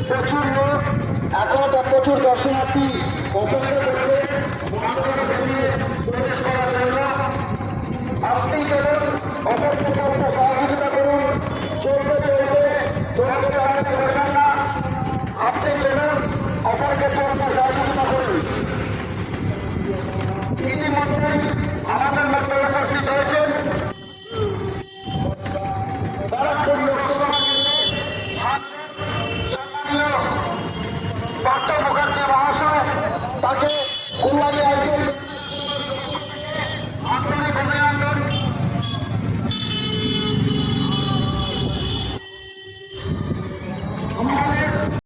প্রচুর লোক এখনো প্রচুর দর্শনার্থী পছন্দ করছে প্রবেশ করার জন্য। আপনি চলুন, অপরকে সহযোগিতা করুন। চলতে চলতে চলতে পারবেন না, আপনি চলুন।